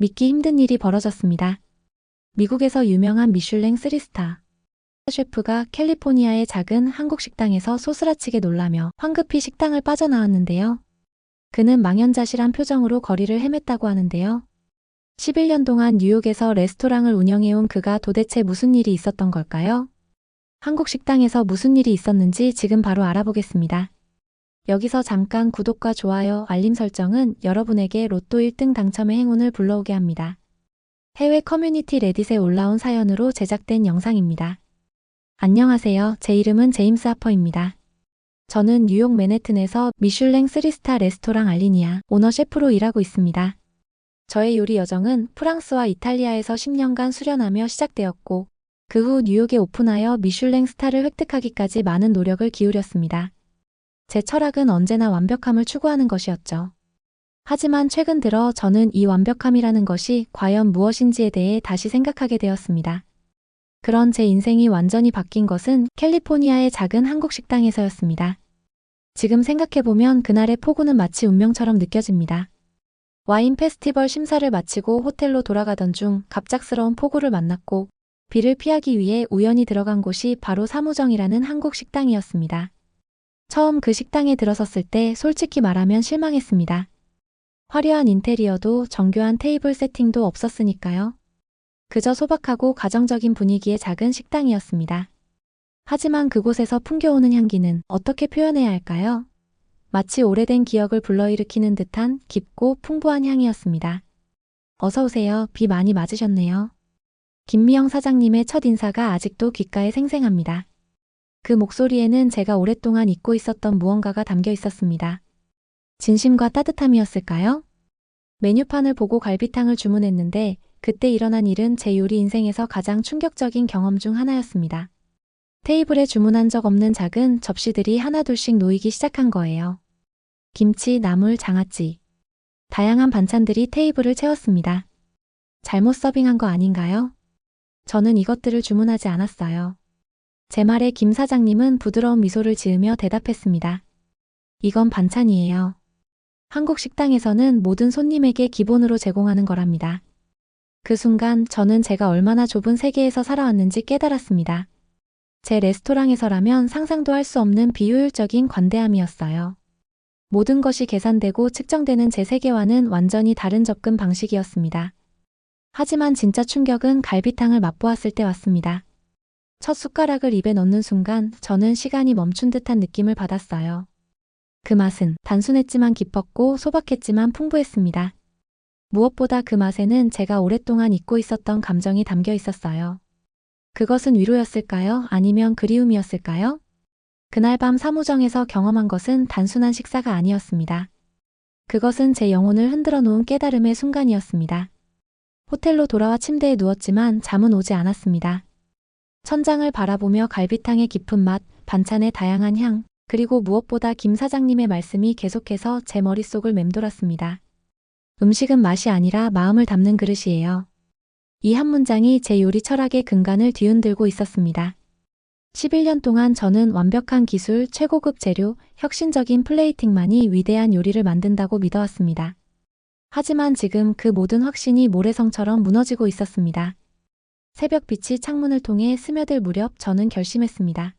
믿기 힘든 일이 벌어졌습니다. 미국에서 유명한 미슐랭 3스타 셰프가 캘리포니아의 작은 한국 식당에서 소스라치게 놀라며 황급히 식당을 빠져나왔는데요. 그는 망연자실한 표정으로 거리를 헤맸다고 하는데요. 11년 동안 뉴욕에서 레스토랑을 운영해온 그가 도대체 무슨 일이 있었던 걸까요? 한국 식당에서 무슨 일이 있었는지 지금 바로 알아보겠습니다. 여기서 잠깐 구독과 좋아요, 알림 설정은 여러분에게 로또 1등 당첨의 행운을 불러오게 합니다. 해외 커뮤니티 레딧에 올라온 사연으로 제작된 영상입니다. 안녕하세요. 제 이름은 제임스 하퍼입니다. 저는 뉴욕 맨해튼에서 미슐랭 3스타 레스토랑 알리니아 오너 셰프로 일하고 있습니다. 저의 요리 여정은 프랑스와 이탈리아에서 10년간 수련하며 시작되었고, 그 후 뉴욕에 오픈하여 미슐랭 스타를 획득하기까지 많은 노력을 기울였습니다. 제 철학은 언제나 완벽함을 추구하는 것이었죠. 하지만 최근 들어 저는 이 완벽함이라는 것이 과연 무엇인지에 대해 다시 생각하게 되었습니다. 그런 제 인생이 완전히 바뀐 것은 캘리포니아의 작은 한국 식당에서였습니다. 지금 생각해보면 그날의 폭우는 마치 운명처럼 느껴집니다. 와인 페스티벌 심사를 마치고 호텔로 돌아가던 중 갑작스러운 폭우를 만났고, 비를 피하기 위해 우연히 들어간 곳이 바로 사무정이라는 한국 식당이었습니다. 처음 그 식당에 들어섰을 때 솔직히 말하면 실망했습니다. 화려한 인테리어도 정교한 테이블 세팅도 없었으니까요. 그저 소박하고 가정적인 분위기의 작은 식당이었습니다. 하지만 그곳에서 풍겨오는 향기는 어떻게 표현해야 할까요? 마치 오래된 기억을 불러일으키는 듯한 깊고 풍부한 향이었습니다. 어서 오세요. 비 많이 맞으셨네요. 김미영 사장님의 첫 인사가 아직도 귓가에 생생합니다. 그 목소리에는 제가 오랫동안 잊고 있었던 무언가가 담겨 있었습니다. 진심과 따뜻함이었을까요? 메뉴판을 보고 갈비탕을 주문했는데 그때 일어난 일은 제 요리 인생에서 가장 충격적인 경험 중 하나였습니다. 테이블에 주문한 적 없는 작은 접시들이 하나둘씩 놓이기 시작한 거예요. 김치, 나물, 장아찌. 다양한 반찬들이 테이블을 채웠습니다. 잘못 서빙한 거 아닌가요? 저는 이것들을 주문하지 않았어요. 제 말에 김 사장님은 부드러운 미소를 지으며 대답했습니다. 이건 반찬이에요. 한국 식당에서는 모든 손님에게 기본으로 제공하는 거랍니다. 그 순간 저는 제가 얼마나 좁은 세계에서 살아왔는지 깨달았습니다. 제 레스토랑에서라면 상상도 할 수 없는 비효율적인 관대함이었어요. 모든 것이 계산되고 측정되는 제 세계와는 완전히 다른 접근 방식이었습니다. 하지만 진짜 충격은 갈비탕을 맛보았을 때 왔습니다. 첫 숟가락을 입에 넣는 순간 저는 시간이 멈춘 듯한 느낌을 받았어요. 그 맛은 단순했지만 깊었고 소박했지만 풍부했습니다. 무엇보다 그 맛에는 제가 오랫동안 잊고 있었던 감정이 담겨 있었어요. 그것은 위로였을까요? 아니면 그리움이었을까요? 그날 밤 사무정에서 경험한 것은 단순한 식사가 아니었습니다. 그것은 제 영혼을 흔들어 놓은 깨달음의 순간이었습니다. 호텔로 돌아와 침대에 누웠지만 잠은 오지 않았습니다. 천장을 바라보며 갈비탕의 깊은 맛, 반찬의 다양한 향, 그리고 무엇보다 김 사장님의 말씀이 계속해서 제 머릿속을 맴돌았습니다. 음식은 맛이 아니라 마음을 담는 그릇이에요. 이 한 문장이 제 요리 철학의 근간을 뒤흔들고 있었습니다. 11년 동안 저는 완벽한 기술, 최고급 재료, 혁신적인 플레이팅만이 위대한 요리를 만든다고 믿어왔습니다. 하지만 지금 그 모든 확신이 모래성처럼 무너지고 있었습니다. 새벽빛이 창문을 통해 스며들 무렵 저는 결심했습니다.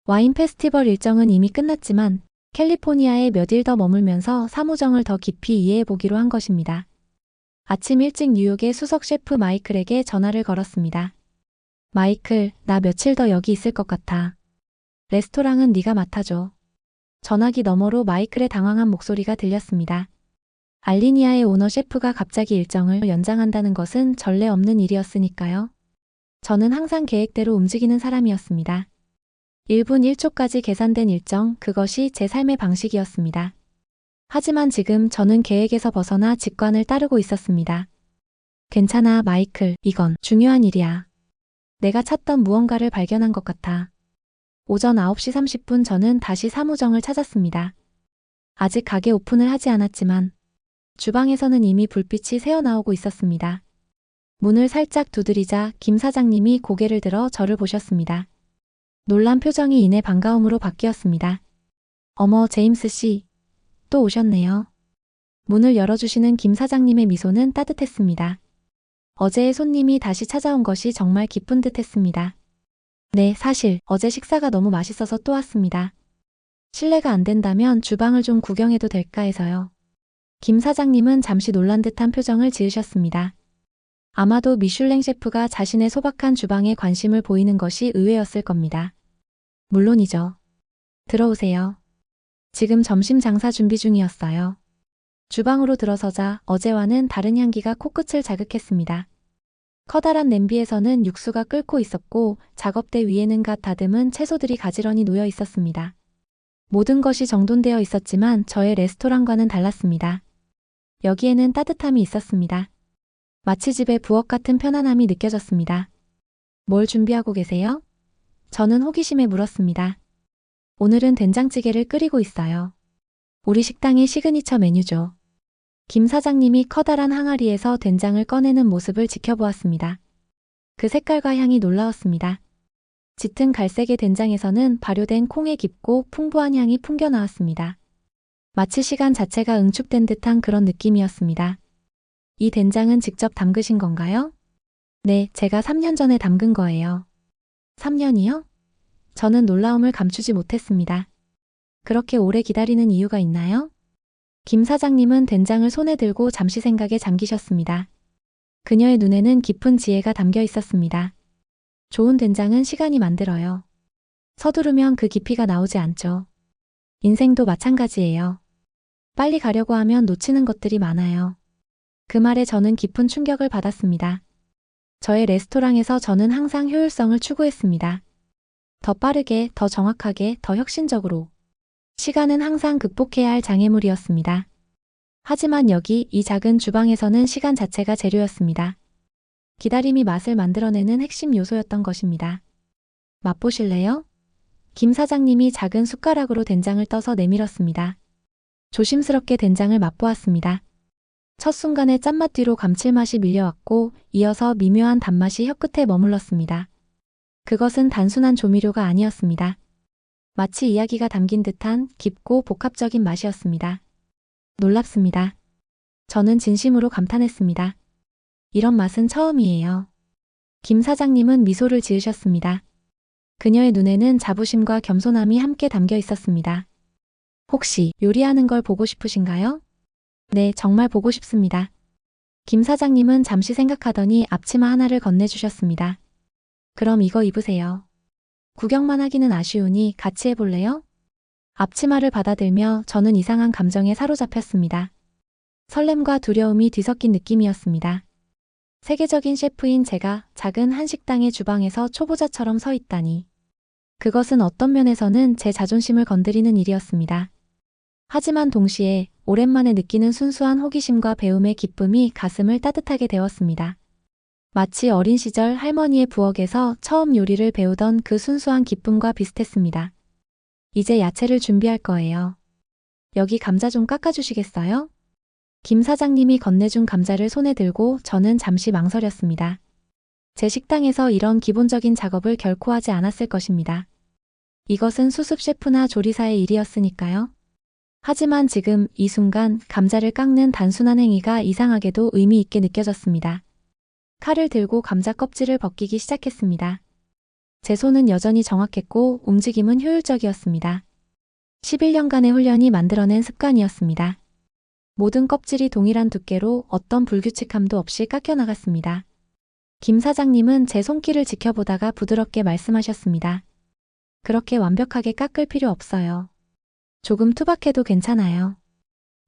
와인 페스티벌 일정은 이미 끝났지만 캘리포니아에 몇 일 더 머물면서 사무정을 더 깊이 이해해보기로 한 것입니다. 아침 일찍 뉴욕의 수석 셰프 마이클에게 전화를 걸었습니다. 마이클, 나 며칠 더 여기 있을 것 같아. 레스토랑은 네가 맡아줘. 전화기 너머로 마이클의 당황한 목소리가 들렸습니다. 알리니아의 오너 셰프가 갑자기 일정을 연장한다는 것은 전례 없는 일이었으니까요. 저는 항상 계획대로 움직이는 사람이었습니다. 1분 1초까지 계산된 일정, 그것이 제 삶의 방식이었습니다. 하지만 지금 저는 계획에서 벗어나 직관을 따르고 있었습니다. 괜찮아, 마이클. 이건 중요한 일이야. 내가 찾던 무언가를 발견한 것 같아. 오전 9시 30분 저는 다시 사무정을 찾았습니다. 아직 가게 오픈을 하지 않았지만 주방에서는 이미 불빛이 새어나오고 있었습니다. 문을 살짝 두드리자 김 사장님이 고개를 들어 저를 보셨습니다. 놀란 표정이 이내 반가움으로 바뀌었습니다. 어머, 제임스 씨. 또 오셨네요. 문을 열어주시는 김 사장님의 미소는 따뜻했습니다. 어제의 손님이 다시 찾아온 것이 정말 기쁜 듯 했습니다. 네, 사실 어제 식사가 너무 맛있어서 또 왔습니다. 실례가 안 된다면 주방을 좀 구경해도 될까 해서요. 김 사장님은 잠시 놀란 듯한 표정을 지으셨습니다. 아마도 미슐랭 셰프가 자신의 소박한 주방에 관심을 보이는 것이 의외였을 겁니다. 물론이죠. 들어오세요. 지금 점심 장사 준비 중이었어요. 주방으로 들어서자 어제와는 다른 향기가 코끝을 자극했습니다. 커다란 냄비에서는 육수가 끓고 있었고 작업대 위에는 갓 다듬은 채소들이 가지런히 놓여 있었습니다. 모든 것이 정돈되어 있었지만 저의 레스토랑과는 달랐습니다. 여기에는 따뜻함이 있었습니다. 마치 집의 부엌 같은 편안함이 느껴졌습니다. 뭘 준비하고 계세요? 저는 호기심에 물었습니다. 오늘은 된장찌개를 끓이고 있어요. 우리 식당의 시그니처 메뉴죠. 김 사장님이 커다란 항아리에서 된장을 꺼내는 모습을 지켜보았습니다. 그 색깔과 향이 놀라웠습니다. 짙은 갈색의 된장에서는 발효된 콩의 깊고 풍부한 향이 풍겨 나왔습니다. 마치 시간 자체가 응축된 듯한 그런 느낌이었습니다. 이 된장은 직접 담그신 건가요? 네, 제가 3년 전에 담근 거예요. 3년이요? 저는 놀라움을 감추지 못했습니다. 그렇게 오래 기다리는 이유가 있나요? 김 사장님은 된장을 손에 들고 잠시 생각에 잠기셨습니다. 그녀의 눈에는 깊은 지혜가 담겨 있었습니다. 좋은 된장은 시간이 만들어요. 서두르면 그 깊이가 나오지 않죠. 인생도 마찬가지예요. 빨리 가려고 하면 놓치는 것들이 많아요. 그 말에 저는 깊은 충격을 받았습니다. 저의 레스토랑에서 저는 항상 효율성을 추구했습니다. 더 빠르게, 더 정확하게, 더 혁신적으로. 시간은 항상 극복해야 할 장애물이었습니다. 하지만 여기 이 작은 주방에서는 시간 자체가 재료였습니다. 기다림이 맛을 만들어내는 핵심 요소였던 것입니다. 맛보실래요? 김 사장님이 작은 숟가락으로 된장을 떠서 내밀었습니다. 조심스럽게 된장을 맛보았습니다. 첫 순간에 짠맛 뒤로 감칠맛이 밀려왔고 이어서 미묘한 단맛이 혀끝에 머물렀습니다. 그것은 단순한 조미료가 아니었습니다. 마치 이야기가 담긴 듯한 깊고 복합적인 맛이었습니다. 놀랍습니다. 저는 진심으로 감탄했습니다. 이런 맛은 처음이에요. 김 사장님은 미소를 지으셨습니다. 그녀의 눈에는 자부심과 겸손함이 함께 담겨 있었습니다. 혹시 요리하는 걸 보고 싶으신가요? 네, 정말 보고 싶습니다. 김 사장님은 잠시 생각하더니 앞치마 하나를 건네주셨습니다. 그럼 이거 입으세요. 구경만 하기는 아쉬우니 같이 해볼래요? 앞치마를 받아들며 저는 이상한 감정에 사로잡혔습니다. 설렘과 두려움이 뒤섞인 느낌이었습니다. 세계적인 셰프인 제가 작은 한식당의 주방에서 초보자처럼 서 있다니. 그것은 어떤 면에서는 제 자존심을 건드리는 일이었습니다. 하지만 동시에 오랜만에 느끼는 순수한 호기심과 배움의 기쁨이 가슴을 따뜻하게 데웠습니다. 마치 어린 시절 할머니의 부엌에서 처음 요리를 배우던 그 순수한 기쁨과 비슷했습니다. 이제 야채를 준비할 거예요. 여기 감자 좀 깎아주시겠어요? 김 사장님이 건네준 감자를 손에 들고 저는 잠시 망설였습니다. 제 식당에서 이런 기본적인 작업을 결코 하지 않았을 것입니다. 이것은 수습 셰프나 조리사의 일이었으니까요. 하지만 지금 이 순간 감자를 깎는 단순한 행위가 이상하게도 의미 있게 느껴졌습니다. 칼을 들고 감자 껍질을 벗기기 시작했습니다. 제 손은 여전히 정확했고 움직임은 효율적이었습니다. 11년간의 훈련이 만들어낸 습관이었습니다. 모든 껍질이 동일한 두께로 어떤 불규칙함도 없이 깎여 나갔습니다. 김 사장님은 제 손길을 지켜보다가 부드럽게 말씀하셨습니다. 그렇게 완벽하게 깎을 필요 없어요. 조금 투박해도 괜찮아요.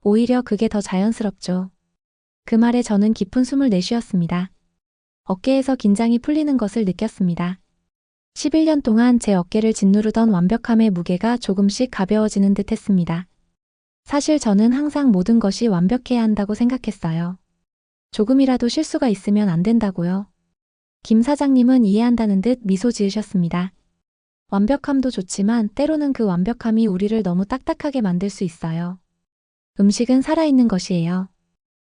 오히려 그게 더 자연스럽죠. 그 말에 저는 깊은 숨을 내쉬었습니다. 어깨에서 긴장이 풀리는 것을 느꼈습니다. 11년 동안 제 어깨를 짓누르던 완벽함의 무게가 조금씩 가벼워지는 듯 했습니다. 사실 저는 항상 모든 것이 완벽해야 한다고 생각했어요. 조금이라도 실수가 있으면 안 된다고요. 김 사장님은 이해한다는 듯 미소 지으셨습니다. 완벽함도 좋지만 때로는 그 완벽함이 우리를 너무 딱딱하게 만들 수 있어요. 음식은 살아있는 것이에요.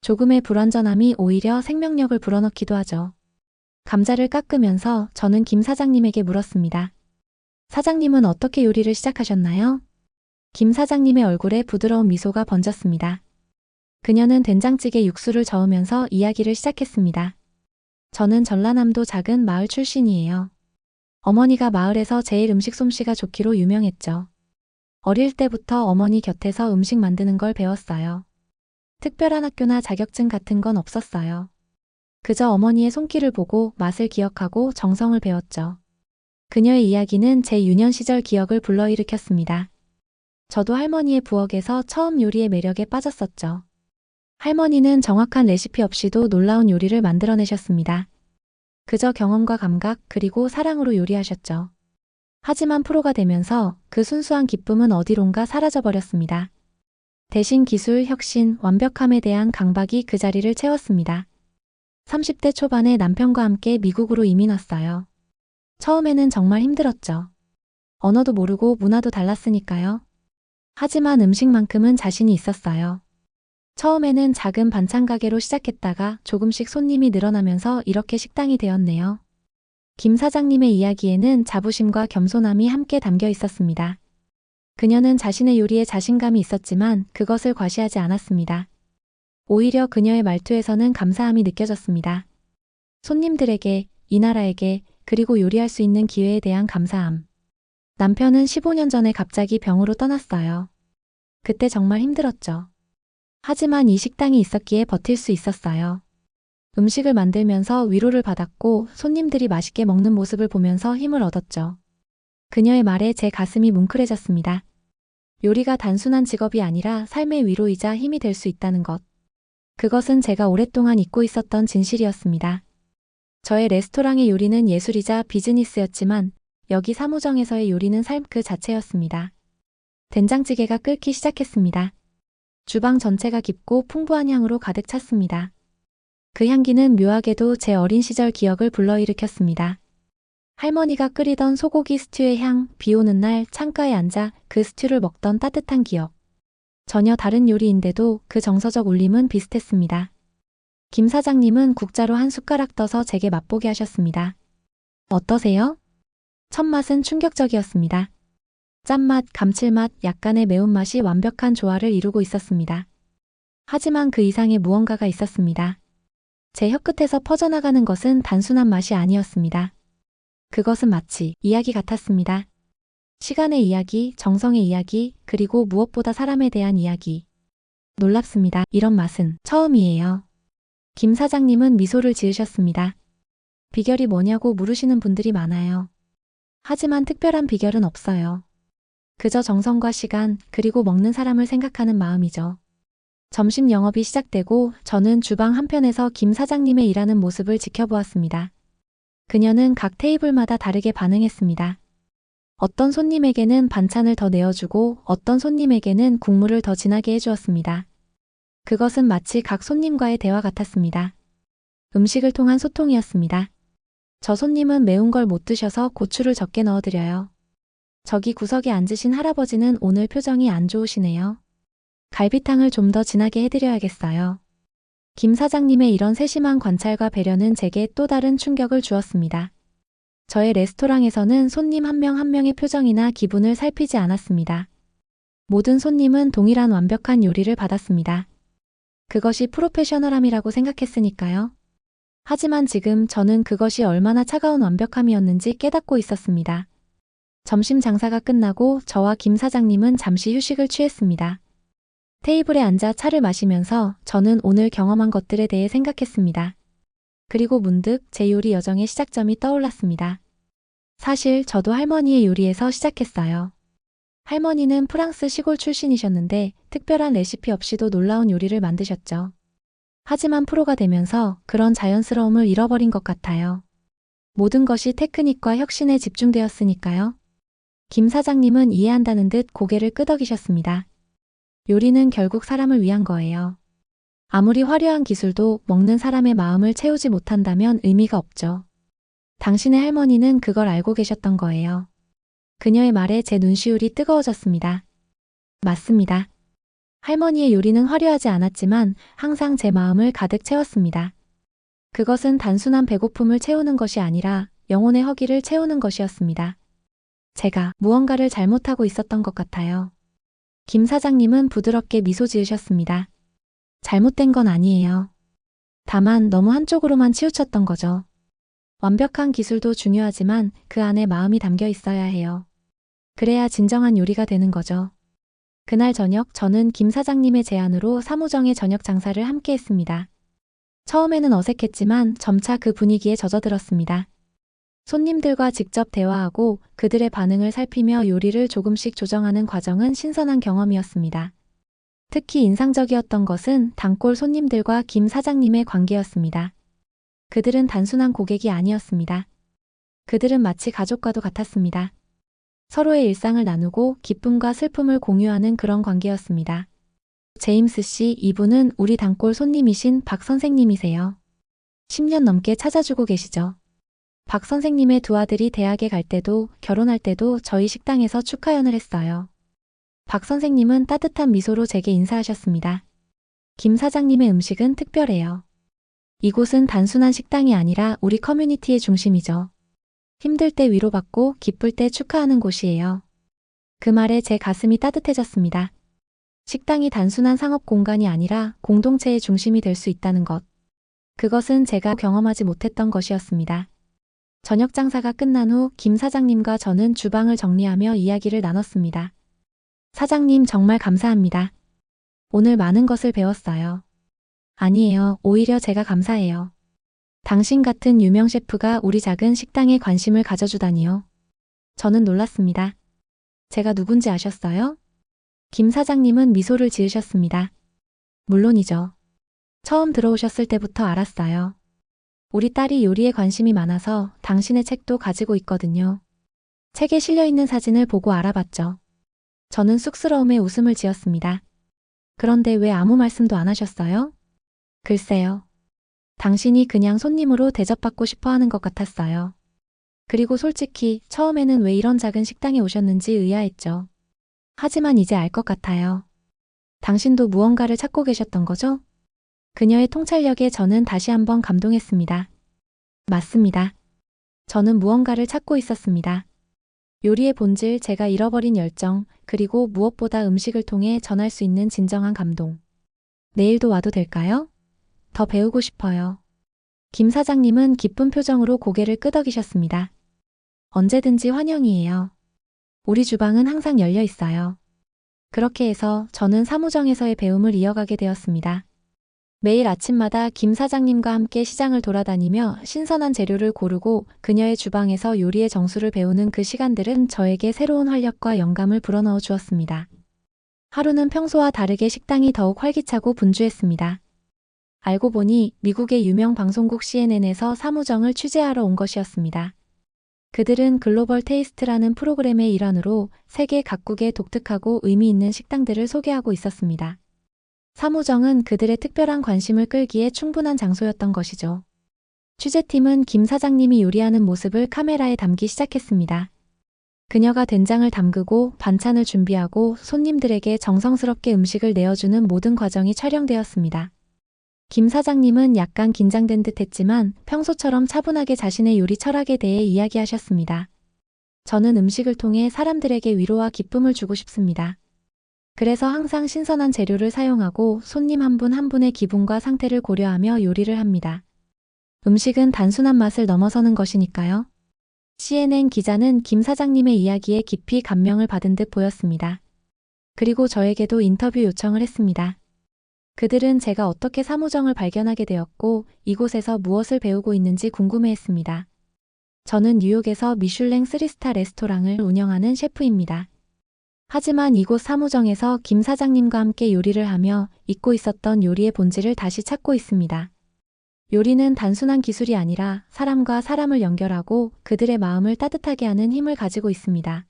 조금의 불완전함이 오히려 생명력을 불어넣기도 하죠. 감자를 깎으면서 저는 김 사장님에게 물었습니다. 사장님은 어떻게 요리를 시작하셨나요? 김 사장님의 얼굴에 부드러운 미소가 번졌습니다. 그녀는 된장찌개 육수를 저으면서 이야기를 시작했습니다. 저는 전라남도 작은 마을 출신이에요. 어머니가 마을에서 제일 음식 솜씨가 좋기로 유명했죠. 어릴 때부터 어머니 곁에서 음식 만드는 걸 배웠어요. 특별한 학교나 자격증 같은 건 없었어요. 그저 어머니의 손길을 보고 맛을 기억하고 정성을 배웠죠. 그녀의 이야기는 제 유년 시절 기억을 불러일으켰습니다. 저도 할머니의 부엌에서 처음 요리의 매력에 빠졌었죠. 할머니는 정확한 레시피 없이도 놀라운 요리를 만들어내셨습니다. 그저 경험과 감각 그리고 사랑으로 요리하셨죠. 하지만 프로가 되면서 그 순수한 기쁨은 어디론가 사라져버렸습니다. 대신 기술, 혁신, 완벽함에 대한 강박이 그 자리를 채웠습니다. 30대 초반에 남편과 함께 미국으로 이민 왔어요. 처음에는 정말 힘들었죠. 언어도 모르고 문화도 달랐으니까요. 하지만 음식만큼은 자신이 있었어요. 처음에는 작은 반찬 가게로 시작했다가 조금씩 손님이 늘어나면서 이렇게 식당이 되었네요. 김 사장님의 이야기에는 자부심과 겸손함이 함께 담겨 있었습니다. 그녀는 자신의 요리에 자신감이 있었지만 그것을 과시하지 않았습니다. 오히려 그녀의 말투에서는 감사함이 느껴졌습니다. 손님들에게, 이 나라에게, 그리고 요리할 수 있는 기회에 대한 감사함. 남편은 15년 전에 갑자기 병으로 떠났어요. 그때 정말 힘들었죠. 하지만 이 식당이 있었기에 버틸 수 있었어요. 음식을 만들면서 위로를 받았고 손님들이 맛있게 먹는 모습을 보면서 힘을 얻었죠. 그녀의 말에 제 가슴이 뭉클해졌습니다. 요리가 단순한 직업이 아니라 삶의 위로이자 힘이 될 수 있다는 것. 그것은 제가 오랫동안 잊고 있었던 진실이었습니다. 저의 레스토랑의 요리는 예술이자 비즈니스였지만 여기 사무정에서의 요리는 삶 그 자체였습니다. 된장찌개가 끓기 시작했습니다. 주방 전체가 깊고 풍부한 향으로 가득 찼습니다. 그 향기는 묘하게도 제 어린 시절 기억을 불러일으켰습니다. 할머니가 끓이던 소고기 스튜의 향, 비 오는 날 창가에 앉아 그 스튜를 먹던 따뜻한 기억. 전혀 다른 요리인데도 그 정서적 울림은 비슷했습니다. 김 사장님은 국자로 한 숟가락 떠서 제게 맛보게 하셨습니다. 어떠세요? 첫 맛은 충격적이었습니다. 짠맛, 감칠맛, 약간의 매운맛이 완벽한 조화를 이루고 있었습니다. 하지만 그 이상의 무언가가 있었습니다. 제 혀끝에서 퍼져나가는 것은 단순한 맛이 아니었습니다. 그것은 마치 이야기 같았습니다. 시간의 이야기, 정성의 이야기, 그리고 무엇보다 사람에 대한 이야기. 놀랍습니다. 이런 맛은 처음이에요. 김 사장님은 미소를 지으셨습니다. 비결이 뭐냐고 물으시는 분들이 많아요. 하지만 특별한 비결은 없어요. 그저 정성과 시간, 그리고 먹는 사람을 생각하는 마음이죠. 점심 영업이 시작되고 저는 주방 한편에서 김 사장님의 일하는 모습을 지켜보았습니다. 그녀는 각 테이블마다 다르게 반응했습니다. 어떤 손님에게는 반찬을 더 내어주고 어떤 손님에게는 국물을 더 진하게 해주었습니다. 그것은 마치 각 손님과의 대화 같았습니다. 음식을 통한 소통이었습니다. 저 손님은 매운 걸 못 드셔서 고추를 적게 넣어드려요. 저기 구석에 앉으신 할아버지는 오늘 표정이 안 좋으시네요. 갈비탕을 좀 더 진하게 해드려야겠어요. 김 사장님의 이런 세심한 관찰과 배려는 제게 또 다른 충격을 주었습니다. 저의 레스토랑에서는 손님 한 명 한 명의 표정이나 기분을 살피지 않았습니다. 모든 손님은 동일한 완벽한 요리를 받았습니다. 그것이 프로페셔널함이라고 생각했으니까요. 하지만 지금 저는 그것이 얼마나 차가운 완벽함이었는지 깨닫고 있었습니다. 점심 장사가 끝나고 저와 김 사장님은 잠시 휴식을 취했습니다. 테이블에 앉아 차를 마시면서 저는 오늘 경험한 것들에 대해 생각했습니다. 그리고 문득 제 요리 여정의 시작점이 떠올랐습니다. 사실 저도 할머니의 요리에서 시작했어요. 할머니는 프랑스 시골 출신이셨는데 특별한 레시피 없이도 놀라운 요리를 만드셨죠. 하지만 프로가 되면서 그런 자연스러움을 잃어버린 것 같아요. 모든 것이 테크닉과 혁신에 집중되었으니까요. 김 사장님은 이해한다는 듯 고개를 끄덕이셨습니다. 요리는 결국 사람을 위한 거예요. 아무리 화려한 기술도 먹는 사람의 마음을 채우지 못한다면 의미가 없죠. 당신의 할머니는 그걸 알고 계셨던 거예요. 그녀의 말에 제 눈시울이 뜨거워졌습니다. 맞습니다. 할머니의 요리는 화려하지 않았지만 항상 제 마음을 가득 채웠습니다. 그것은 단순한 배고픔을 채우는 것이 아니라 영혼의 허기를 채우는 것이었습니다. 제가 무언가를 잘못하고 있었던 것 같아요. 김 사장님은 부드럽게 미소 지으셨습니다. 잘못된 건 아니에요. 다만 너무 한쪽으로만 치우쳤던 거죠. 완벽한 기술도 중요하지만 그 안에 마음이 담겨 있어야 해요. 그래야 진정한 요리가 되는 거죠. 그날 저녁 저는 김 사장님의 제안으로 사무정의 저녁 장사를 함께 했습니다. 처음에는 어색했지만 점차 그 분위기에 젖어들었습니다. 손님들과 직접 대화하고 그들의 반응을 살피며 요리를 조금씩 조정하는 과정은 신선한 경험이었습니다. 특히 인상적이었던 것은 단골 손님들과 김 사장님의 관계였습니다. 그들은 단순한 고객이 아니었습니다. 그들은 마치 가족과도 같았습니다. 서로의 일상을 나누고 기쁨과 슬픔을 공유하는 그런 관계였습니다. 제임스 씨, 이분은 우리 단골 손님이신 박 선생님이세요. 10년 넘게 찾아주고 계시죠. 박 선생님의 두 아들이 대학에 갈 때도 결혼할 때도 저희 식당에서 축하연을 했어요. 박 선생님은 따뜻한 미소로 제게 인사하셨습니다. 김 사장님의 음식은 특별해요. 이곳은 단순한 식당이 아니라 우리 커뮤니티의 중심이죠. 힘들 때 위로받고 기쁠 때 축하하는 곳이에요. 그 말에 제 가슴이 따뜻해졌습니다. 식당이 단순한 상업 공간이 아니라 공동체의 중심이 될 수 있다는 것. 그것은 제가 경험하지 못했던 것이었습니다. 저녁 장사가 끝난 후 김 사장님과 저는 주방을 정리하며 이야기를 나눴습니다. 사장님 정말 감사합니다. 오늘 많은 것을 배웠어요. 아니에요. 오히려 제가 감사해요. 당신 같은 유명 셰프가 우리 작은 식당에 관심을 가져주다니요. 저는 놀랐습니다. 제가 누군지 아셨어요? 김 사장님은 미소를 지으셨습니다. 물론이죠. 처음 들어오셨을 때부터 알았어요. 우리 딸이 요리에 관심이 많아서 당신의 책도 가지고 있거든요. 책에 실려있는 사진을 보고 알아봤죠. 저는 쑥스러움에 웃음을 지었습니다. 그런데 왜 아무 말씀도 안 하셨어요? 글쎄요. 당신이 그냥 손님으로 대접받고 싶어 하는 것 같았어요. 그리고 솔직히 처음에는 왜 이런 작은 식당에 오셨는지 의아했죠. 하지만 이제 알 것 같아요. 당신도 무언가를 찾고 계셨던 거죠? 그녀의 통찰력에 저는 다시 한번 감동했습니다. 맞습니다. 저는 무언가를 찾고 있었습니다. 요리의 본질, 제가 잃어버린 열정, 그리고 무엇보다 음식을 통해 전할 수 있는 진정한 감동. 내일도 와도 될까요? 더 배우고 싶어요. 김 사장님은 기쁜 표정으로 고개를 끄덕이셨습니다. 언제든지 환영이에요. 우리 주방은 항상 열려 있어요. 그렇게 해서 저는 사무정에서의 배움을 이어가게 되었습니다. 매일 아침마다 김 사장님과 함께 시장을 돌아다니며 신선한 재료를 고르고 그녀의 주방에서 요리의 정수를 배우는 그 시간들은 저에게 새로운 활력과 영감을 불어넣어 주었습니다. 하루는 평소와 다르게 식당이 더욱 활기차고 분주했습니다. 알고 보니 미국의 유명 방송국 CNN에서 사무정을 취재하러 온 것이었습니다. 그들은 글로벌 테이스트라는 프로그램의 일환으로 세계 각국의 독특하고 의미 있는 식당들을 소개하고 있었습니다. 사무정은 그들의 특별한 관심을 끌기에 충분한 장소였던 것이죠. 취재팀은 김 사장님이 요리하는 모습을 카메라에 담기 시작했습니다. 그녀가 된장을 담그고 반찬을 준비하고 손님들에게 정성스럽게 음식을 내어주는 모든 과정이 촬영되었습니다. 김 사장님은 약간 긴장된 듯 했지만 평소처럼 차분하게 자신의 요리 철학에 대해 이야기하셨습니다. 저는 음식을 통해 사람들에게 위로와 기쁨을 주고 싶습니다. 그래서 항상 신선한 재료를 사용하고 손님 한 분 한 분의 기분과 상태를 고려하며 요리를 합니다. 음식은 단순한 맛을 넘어서는 것이니까요. CNN 기자는 김 사장님의 이야기에 깊이 감명을 받은 듯 보였습니다. 그리고 저에게도 인터뷰 요청을 했습니다. 그들은 제가 어떻게 사무정을 발견하게 되었고 이곳에서 무엇을 배우고 있는지 궁금해했습니다. 저는 뉴욕에서 미슐랭 3스타 레스토랑을 운영하는 셰프입니다. 하지만 이곳 사무정에서 김 사장님과 함께 요리를 하며 잊고 있었던 요리의 본질을 다시 찾고 있습니다. 요리는 단순한 기술이 아니라 사람과 사람을 연결하고 그들의 마음을 따뜻하게 하는 힘을 가지고 있습니다.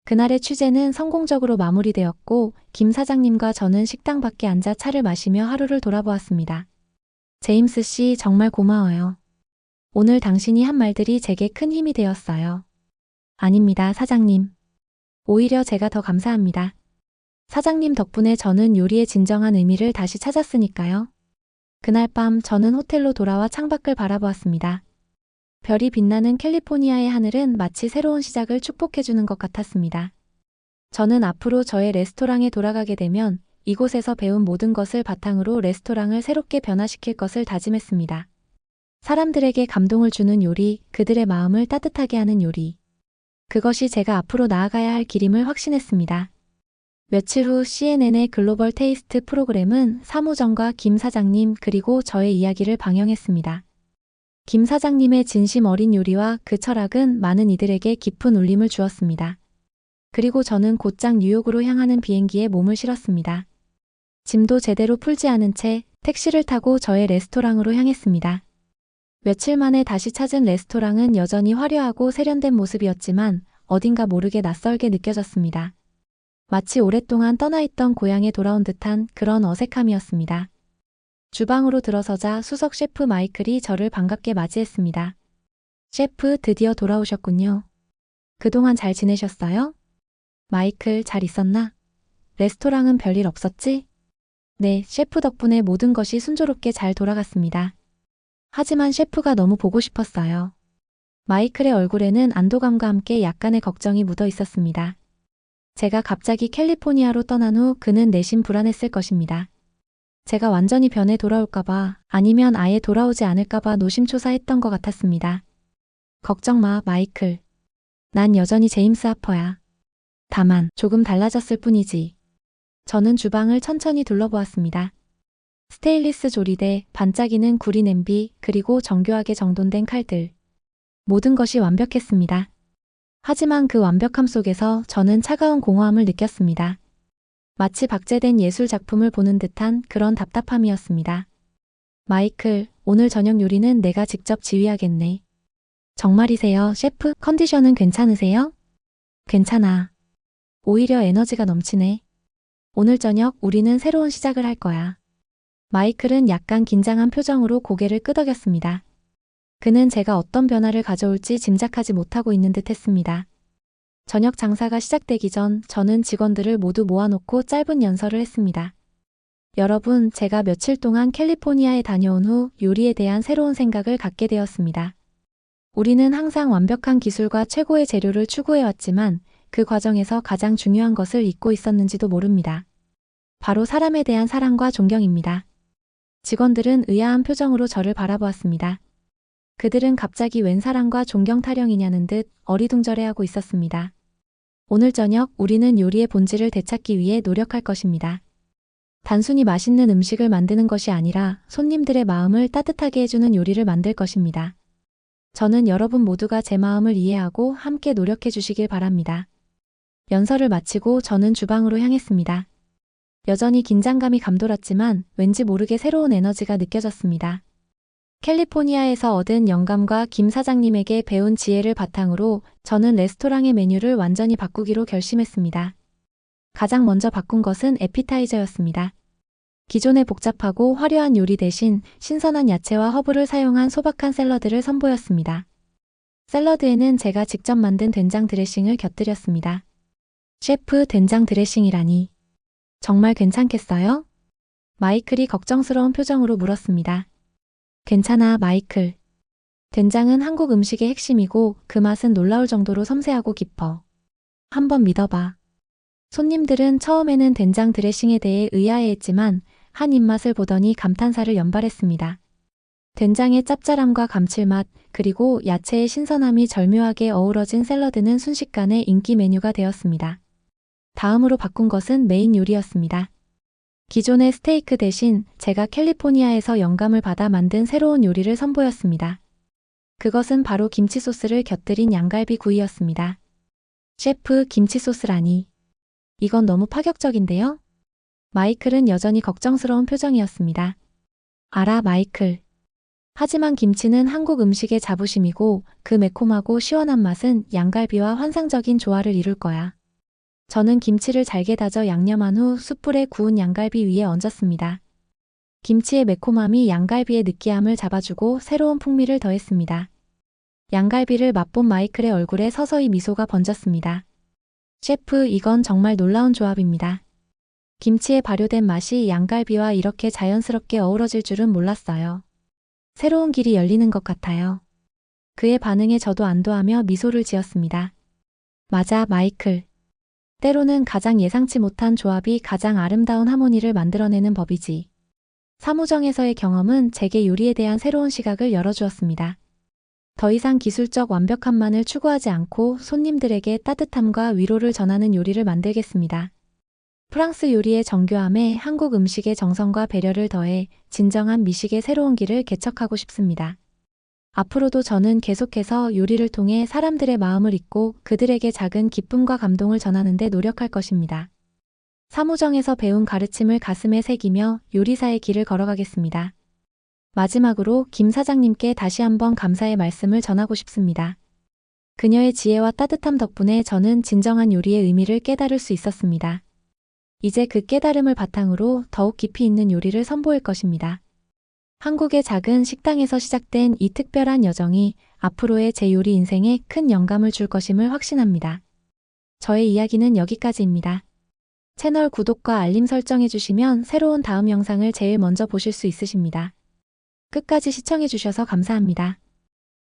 그날의 취재는 성공적으로 마무리되었고 김 사장님과 저는 식당 밖에 앉아 차를 마시며 하루를 돌아보았습니다. 제임스 씨 정말 고마워요. 오늘 당신이 한 말들이 제게 큰 힘이 되었어요. 아닙니다, 사장님. 오히려 제가 더 감사합니다. 사장님 덕분에 저는 요리의 진정한 의미를 다시 찾았으니까요. 그날 밤 저는 호텔로 돌아와 창밖을 바라보았습니다. 별이 빛나는 캘리포니아의 하늘은 마치 새로운 시작을 축복해주는 것 같았습니다. 저는 앞으로 저의 레스토랑에 돌아가게 되면 이곳에서 배운 모든 것을 바탕으로 레스토랑을 새롭게 변화시킬 것을 다짐했습니다. 사람들에게 감동을 주는 요리, 그들의 마음을 따뜻하게 하는 요리. 그것이 제가 앞으로 나아가야 할 길임을 확신했습니다. 며칠 후 CNN의 글로벌 테이스트 프로그램은 사무정과 김 사장님 그리고 저의 이야기를 방영했습니다. 김 사장님의 진심 어린 요리와 그 철학은 많은 이들에게 깊은 울림을 주었습니다. 그리고 저는 곧장 뉴욕으로 향하는 비행기에 몸을 실었습니다. 짐도 제대로 풀지 않은 채 택시를 타고 저의 레스토랑으로 향했습니다. 며칠 만에 다시 찾은 레스토랑은 여전히 화려하고 세련된 모습이었지만 어딘가 모르게 낯설게 느껴졌습니다. 마치 오랫동안 떠나있던 고향에 돌아온 듯한 그런 어색함이었습니다. 주방으로 들어서자 수석 셰프 마이클이 저를 반갑게 맞이했습니다. 셰프, 드디어 돌아오셨군요. 그동안 잘 지내셨어요? 마이클, 잘 있었나? 레스토랑은 별일 없었지? 네, 셰프 덕분에 모든 것이 순조롭게 잘 돌아갔습니다. 하지만 셰프가 너무 보고 싶었어요. 마이클의 얼굴에는 안도감과 함께 약간의 걱정이 묻어 있었습니다. 제가 갑자기 캘리포니아로 떠난 후 그는 내심 불안했을 것입니다. 제가 완전히 변해 돌아올까봐 아니면 아예 돌아오지 않을까봐 노심초사했던 것 같았습니다. 걱정 마, 마이클. 난 여전히 제임스 하퍼야. 다만 조금 달라졌을 뿐이지. 저는 주방을 천천히 둘러보았습니다. 스테인리스 조리대, 반짝이는 구리 냄비, 그리고 정교하게 정돈된 칼들. 모든 것이 완벽했습니다. 하지만 그 완벽함 속에서 저는 차가운 공허함을 느꼈습니다. 마치 박제된 예술 작품을 보는 듯한 그런 답답함이었습니다. 마이클, 오늘 저녁 요리는 내가 직접 지휘하겠네. 정말이세요, 셰프? 컨디션은 괜찮으세요? 괜찮아. 오히려 에너지가 넘치네. 오늘 저녁 우리는 새로운 시작을 할 거야. 마이클은 약간 긴장한 표정으로 고개를 끄덕였습니다. 그는 제가 어떤 변화를 가져올지 짐작하지 못하고 있는 듯 했습니다. 저녁 장사가 시작되기 전 저는 직원들을 모두 모아놓고 짧은 연설을 했습니다. 여러분, 제가 며칠 동안 캘리포니아에 다녀온 후 요리에 대한 새로운 생각을 갖게 되었습니다. 우리는 항상 완벽한 기술과 최고의 재료를 추구해왔지만 그 과정에서 가장 중요한 것을 잊고 있었는지도 모릅니다. 바로 사람에 대한 사랑과 존경입니다. 직원들은 의아한 표정으로 저를 바라보았습니다. 그들은 갑자기 웬 사랑과 존경 타령이냐는 듯 어리둥절해하고 있었습니다. 오늘 저녁 우리는 요리의 본질을 되찾기 위해 노력할 것입니다. 단순히 맛있는 음식을 만드는 것이 아니라 손님들의 마음을 따뜻하게 해주는 요리를 만들 것입니다. 저는 여러분 모두가 제 마음을 이해하고 함께 노력해 주시길 바랍니다. 연설을 마치고 저는 주방으로 향했습니다. 여전히 긴장감이 감돌았지만 왠지 모르게 새로운 에너지가 느껴졌습니다. 캘리포니아에서 얻은 영감과 김 사장님에게 배운 지혜를 바탕으로 저는 레스토랑의 메뉴를 완전히 바꾸기로 결심했습니다. 가장 먼저 바꾼 것은 에피타이저였습니다. 기존의 복잡하고 화려한 요리 대신 신선한 야채와 허브를 사용한 소박한 샐러드를 선보였습니다. 샐러드에는 제가 직접 만든 된장 드레싱을 곁들였습니다. 셰프, 된장 드레싱이라니. 정말 괜찮겠어요? 마이클이 걱정스러운 표정으로 물었습니다. 괜찮아, 마이클. 된장은 한국 음식의 핵심이고 그 맛은 놀라울 정도로 섬세하고 깊어. 한번 믿어봐. 손님들은 처음에는 된장 드레싱에 대해 의아해했지만 한 입맛을 보더니 감탄사를 연발했습니다. 된장의 짭짤함과 감칠맛, 그리고 야채의 신선함이 절묘하게 어우러진 샐러드는 순식간에 인기 메뉴가 되었습니다. 다음으로 바꾼 것은 메인 요리였습니다. 기존의 스테이크 대신 제가 캘리포니아에서 영감을 받아 만든 새로운 요리를 선보였습니다. 그것은 바로 김치 소스를 곁들인 양갈비 구이였습니다. 셰프, 김치 소스라니. 이건 너무 파격적인데요? 마이클은 여전히 걱정스러운 표정이었습니다. 알아, 마이클. 하지만 김치는 한국 음식의 자부심이고 그 매콤하고 시원한 맛은 양갈비와 환상적인 조화를 이룰 거야. 저는 김치를 잘게 다져 양념한 후 숯불에 구운 양갈비 위에 얹었습니다. 김치의 매콤함이 양갈비의 느끼함을 잡아주고 새로운 풍미를 더했습니다. 양갈비를 맛본 마이클의 얼굴에 서서히 미소가 번졌습니다. 셰프, 이건 정말 놀라운 조합입니다. 김치에 발효된 맛이 양갈비와 이렇게 자연스럽게 어우러질 줄은 몰랐어요. 새로운 길이 열리는 것 같아요. 그의 반응에 저도 안도하며 미소를 지었습니다. 맞아, 마이클. 때로는 가장 예상치 못한 조합이 가장 아름다운 하모니를 만들어내는 법이지. 사무정에서의 경험은 제게 요리에 대한 새로운 시각을 열어주었습니다. 더 이상 기술적 완벽함만을 추구하지 않고 손님들에게 따뜻함과 위로를 전하는 요리를 만들겠습니다. 프랑스 요리의 정교함에 한국 음식의 정성과 배려를 더해 진정한 미식의 새로운 길을 개척하고 싶습니다. 앞으로도 저는 계속해서 요리를 통해 사람들의 마음을 읽고 그들에게 작은 기쁨과 감동을 전하는 데 노력할 것입니다. 사무정에서 배운 가르침을 가슴에 새기며 요리사의 길을 걸어가겠습니다. 마지막으로 김 사장님께 다시 한번 감사의 말씀을 전하고 싶습니다. 그녀의 지혜와 따뜻함 덕분에 저는 진정한 요리의 의미를 깨달을 수 있었습니다. 이제 그 깨달음을 바탕으로 더욱 깊이 있는 요리를 선보일 것입니다. 한국의 작은 식당에서 시작된 이 특별한 여정이 앞으로의 제 요리 인생에 큰 영감을 줄 것임을 확신합니다. 저의 이야기는 여기까지입니다. 채널 구독과 알림 설정해 주시면 새로운 다음 영상을 제일 먼저 보실 수 있으십니다. 끝까지 시청해 주셔서 감사합니다.